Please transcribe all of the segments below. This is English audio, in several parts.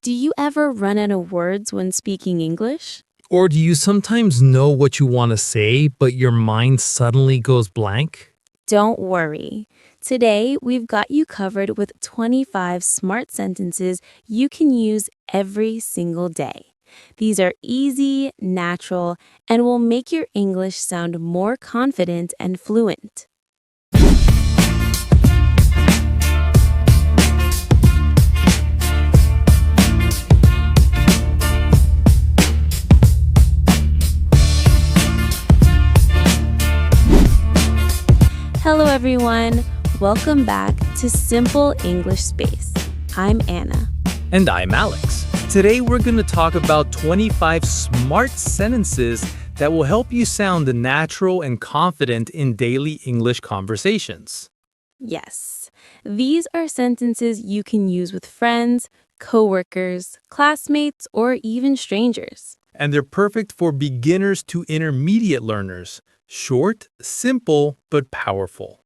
Do you ever run out of words when speaking English? Or do you sometimes know what you want to say, but your mind suddenly goes blank? Don't worry. Today, we've got you covered with 25 smart sentences you can use every single day. These are easy, natural, and will make your English sound more confident and fluent. Hello, everyone. Welcome back to Simple English Space. I'm Anna. And I'm Alex. Today we're going to talk about 25 smart sentences that will help you sound natural and confident in daily English conversations. Yes, these are sentences you can use with friends, coworkers, classmates, or even strangers. And they're perfect for beginners to intermediate learners. Short, simple, but powerful.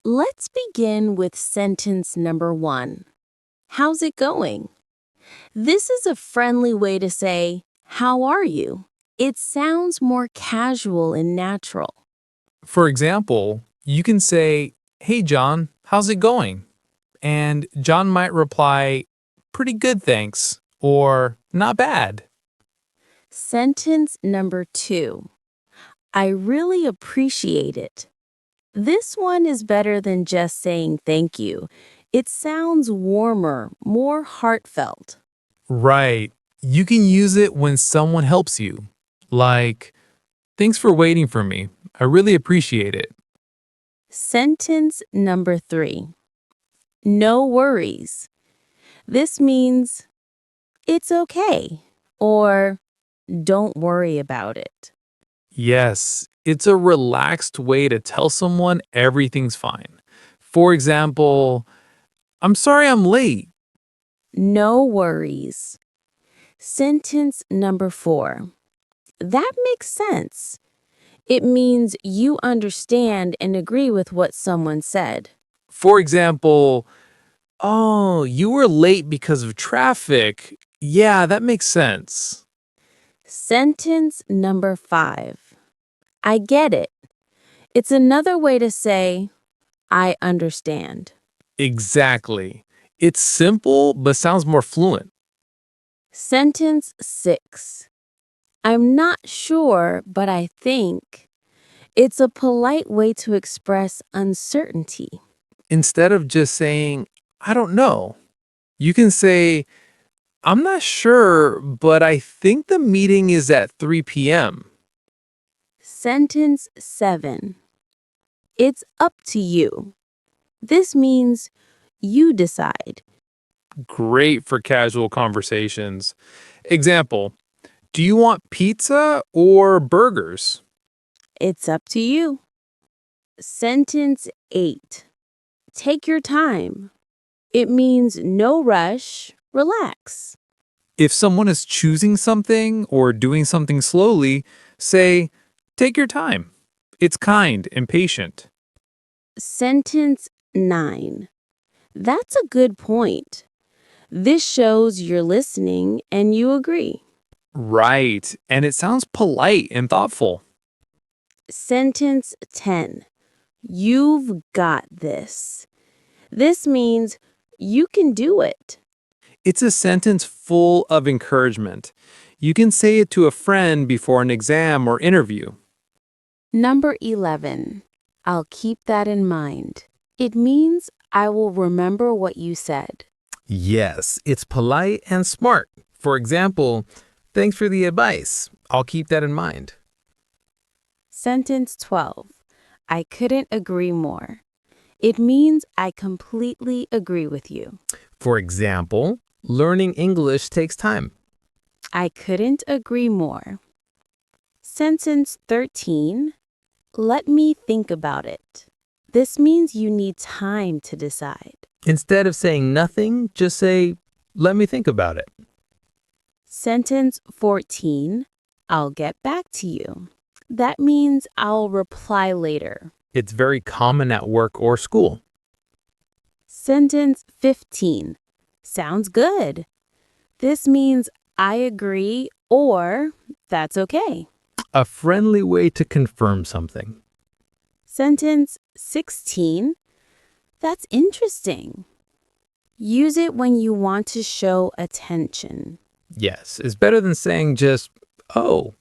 Let's begin with sentence number 1. How's it going? This is a friendly way to say, how are you? It sounds more casual and natural. For example, you can say, "Hey John, how's it going?" And John might reply, "Pretty good, thanks," or "Not bad." Sentence number 2. I really appreciate it. This one is better than just saying thank you. It sounds warmer, more heartfelt. Right. You can use it when someone helps you. Like, "Thanks for waiting for me. I really appreciate it." Sentence number 3. No worries. This means it's okay or don't worry about it. Yes, it's a relaxed way to tell someone everything's fine. For example, "I'm sorry I'm late." No worries. Sentence number 4. That makes sense. It means you understand and agree with what someone said. For example, "Oh, you were late because of traffic. Yeah, that makes sense." Sentence number 5. I get it. It's another way to say, I understand. Exactly. It's simple but sounds more fluent. Sentence 6. I'm not sure, but I think. It's a polite way to express uncertainty. Instead of just saying, "I don't know," you can say, "I'm not sure, but I think the meeting is at 3 p.m." Sentence 7. It's up to you. This means you decide. Great for casual conversations. Example, "Do you want pizza or burgers?" It's up to you. Sentence 8. Take your time. It means no rush, relax. If someone is choosing something or doing something slowly, say, "Take your time." It's kind and patient. Sentence 9. That's a good point. This shows you're listening and you agree. Right, and it sounds polite and thoughtful. Sentence 10. You've got this. This means you can do it. It's a sentence full of encouragement. You can say it to a friend before an exam or interview. Number 11. I'll keep that in mind. It means I will remember what you said. Yes, it's polite and smart. For example, "Thanks for the advice. I'll keep that in mind." Sentence 12. I couldn't agree more. It means I completely agree with you. For example, "Learning English takes time." I couldn't agree more. Sentence 13. Let me think about it. This means you need time to decide. Instead of saying nothing, just say, "Let me think about it." Sentence 14. I'll get back to you. That means I'll reply later. It's very common at work or school. Sentence 15. Sounds good. This means I agree or that's okay. A friendly way to confirm something. Sentence 16. That's interesting. Use it when you want to show attention. Yes, it's better than saying just, oh.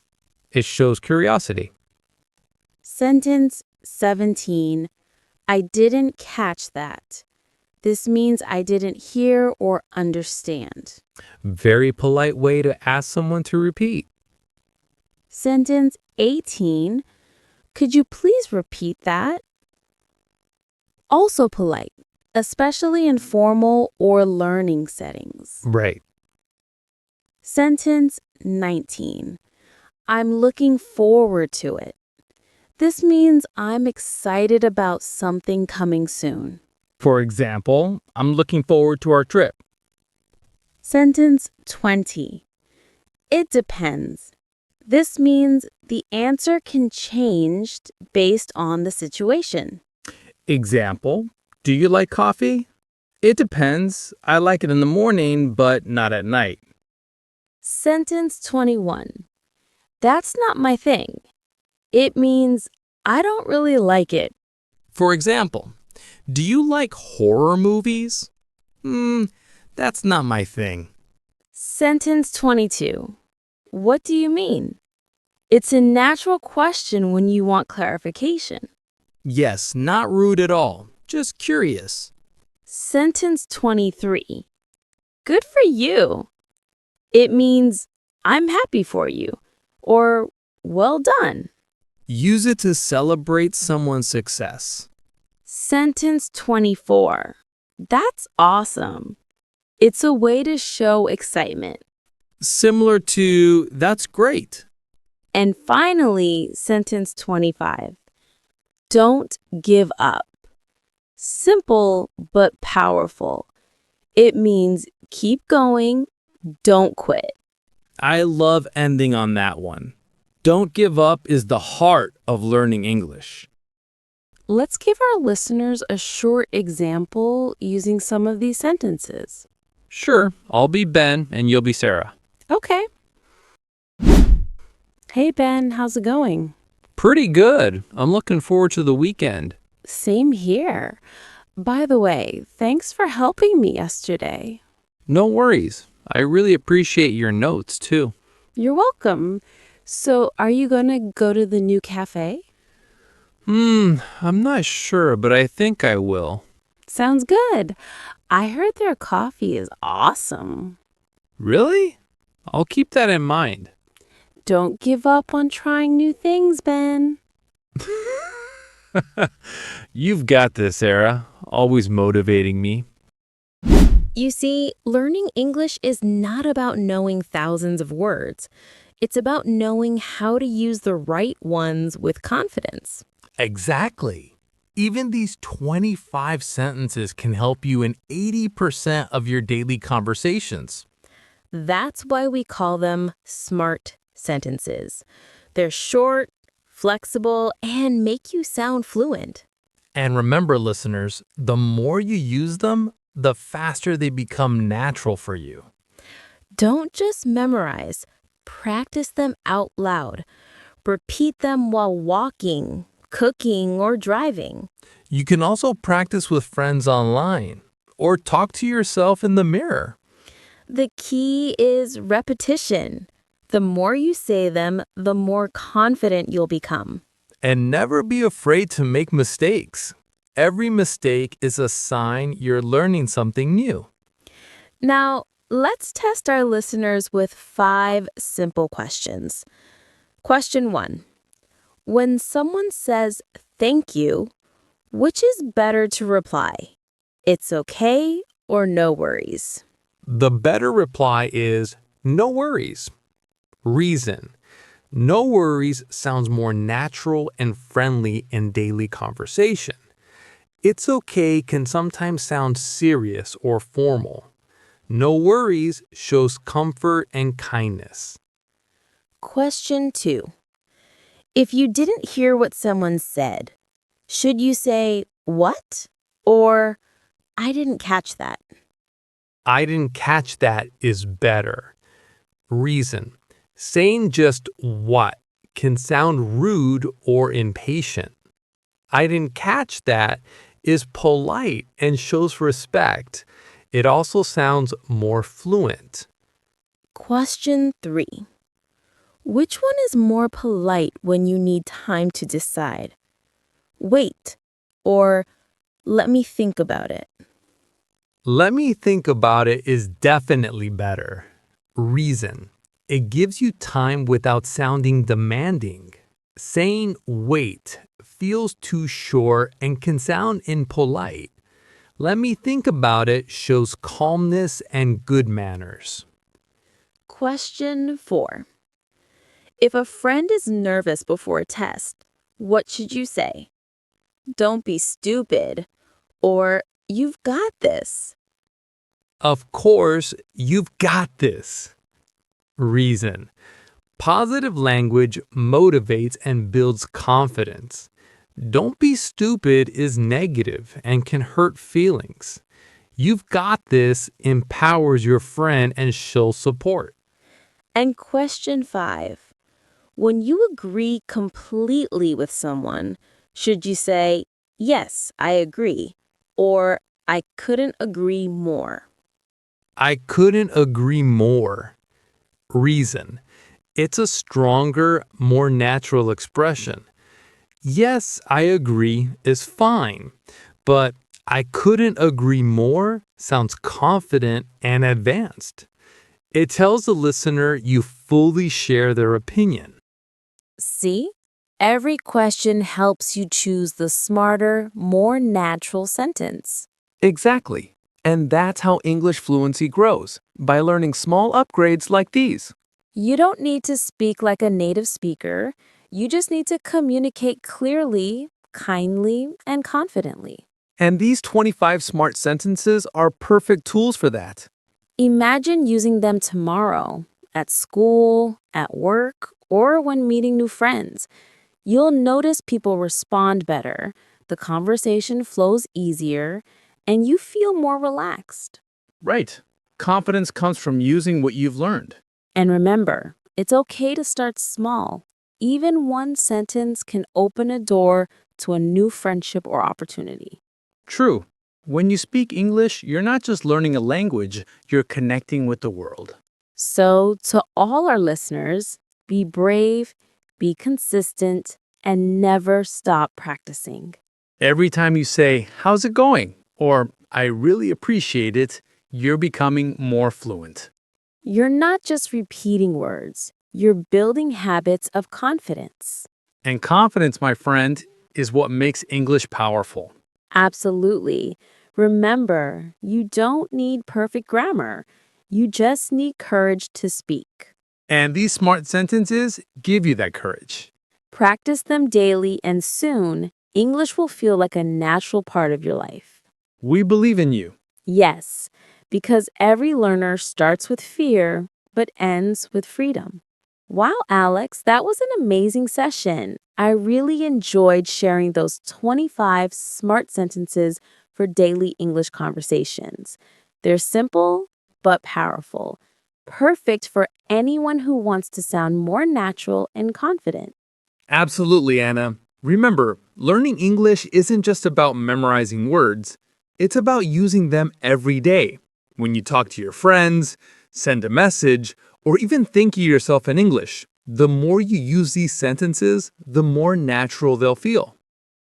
It shows curiosity. Sentence 17. I didn't catch that. This means I didn't hear or understand. Very polite way to ask someone to repeat. Sentence 18. Could you please repeat that? Also polite, especially in formal or learning settings. Right. Sentence 19. I'm looking forward to it. This means I'm excited about something coming soon. For example, I'm looking forward to our trip. Sentence 20. It depends. This means the answer can change based on the situation. Example, do you like coffee? It depends. I like it in the morning, but not at night. Sentence 21. That's not my thing. It means I don't really like it. For example, do you like horror movies? That's not my thing. Sentence 22. What do you mean? It's a natural question when you want clarification. Yes, not rude at all. Just curious. Sentence 23. Good for you. It means I'm happy for you or well done. Use it to celebrate someone's success. Sentence 24. That's awesome. It's a way to show excitement. Similar to, that's great. And finally, sentence 25. Don't give up. Simple but powerful. It means keep going, don't quit. I love ending on that one. Don't give up is the heart of learning English. Let's give our listeners a short example using some of these sentences. Sure, I'll be Ben and you'll be Sarah. Okay. Hey Ben, how's it going? Pretty good. I'm looking forward to the weekend. Same here. By the way, thanks for helping me yesterday. No worries. I really appreciate your notes too. You're welcome. So, are you going to go to the new cafe? I'm not sure, but I think I will. Sounds good. I heard their coffee is awesome. Really? I'll keep that in mind. Don't give up on trying new things, Ben. You've got this, Sarah. Always motivating me. You see, learning English is not about knowing thousands of words. It's about knowing how to use the right ones with confidence. Exactly. Even these 25 sentences can help you in 80% of your daily conversations. That's why we call them SMART sentences. They're short, flexible, and make you sound fluent. And remember, listeners, the more you use them, the faster they become natural for you. Don't just memorize. Practice them out loud. Repeat them while walking, cooking, or driving. You can also practice with friends online or talk to yourself in the mirror. The key is repetition. The more you say them, the more confident you'll become. And never be afraid to make mistakes. Every mistake is a sign you're learning something new. Now, let's test our listeners with 5 simple questions. Question 1. When someone says thank you, which is better to reply? It's okay or no worries? The better reply is no worries. Reason. No worries sounds more natural and friendly in daily conversation. It's okay can sometimes sound serious or formal. No worries shows comfort and kindness. Question 2. If you didn't hear what someone said, should you say, what? Or, I didn't catch that? I didn't catch that is better. Reason. Saying just what can sound rude or impatient. I didn't catch that is polite and shows respect. It also sounds more fluent. Question 3. Which one is more polite when you need time to decide? Wait, or let me think about it. Let me think about it is definitely better. Reason. It gives you time without sounding demanding. Saying wait feels too short and can sound impolite. Let me think about it shows calmness and good manners. Question 4. If a friend is nervous before a test, what should you say? Don't be stupid, or you've got this. Of course, you've got this. Reason. Positive language motivates and builds confidence. Don't be stupid is negative and can hurt feelings. You've got this empowers your friend and shows support. And question 5. When you agree completely with someone, should you say, yes, I agree, or I couldn't agree more? I couldn't agree more. Reason. It's a stronger, more natural expression. Yes, I agree is fine, but I couldn't agree more sounds confident and advanced. It tells the listener you fully share their opinion. See? Every question helps you choose the smarter, more natural sentence. Exactly. And that's how English fluency grows, by learning small upgrades like these. You don't need to speak like a native speaker. You just need to communicate clearly, kindly, and confidently. And these 25 smart sentences are perfect tools for that. Imagine using them tomorrow at school, at work, or when meeting new friends. You'll notice people respond better, the conversation flows easier, and you feel more relaxed. Right. Confidence comes from using what you've learned. And remember, it's okay to start small. Even one sentence can open a door to a new friendship or opportunity. True. When you speak English, you're not just learning a language, you're connecting with the world. So, to all our listeners, be brave, be consistent, and never stop practicing. Every time you say, "How's it going?" or "I really appreciate it," you're becoming more fluent. You're not just repeating words, you're building habits of confidence. And confidence, my friend, is what makes English powerful. Absolutely. Remember, you don't need perfect grammar. You just need courage to speak. And these smart sentences give you that courage. Practice them daily, and soon, English will feel like a natural part of your life. We believe in you. Yes, because every learner starts with fear but ends with freedom. Wow, Alex, that was an amazing session. I really enjoyed sharing those 25 smart sentences for daily English conversations. They're simple but powerful, perfect for anyone who wants to sound more natural and confident. Absolutely, Anna. Remember, learning English isn't just about memorizing words, it's about using them every day. When you talk to your friends, send a message, or even think of yourself in English, the more you use these sentences, the more natural they'll feel.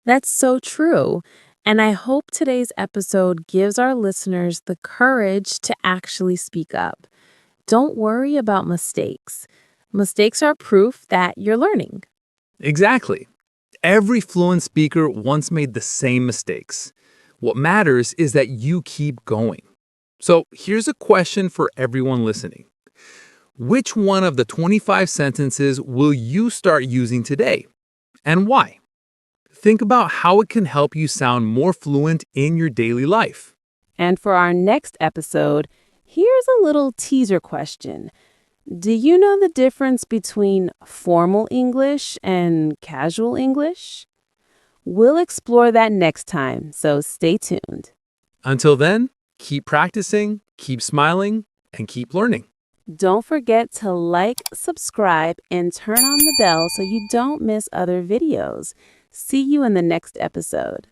That's so true. And I hope today's episode gives our listeners the courage to actually speak up. Don't worry about mistakes. Mistakes are proof that you're learning. Exactly. Every fluent speaker once made the same mistakes. What matters is that you keep going. So here's a question for everyone listening. Which one of the 25 sentences will you start using today? And why? Think about how it can help you sound more fluent in your daily life. And for our next episode, here's a little teaser question. Do you know the difference between formal English and casual English? We'll explore that next time, so stay tuned. Until then, Keep practicing, keep smiling, and keep learning. Don't forget to like, subscribe, and turn on the bell so you don't miss other videos. See you in the next episode.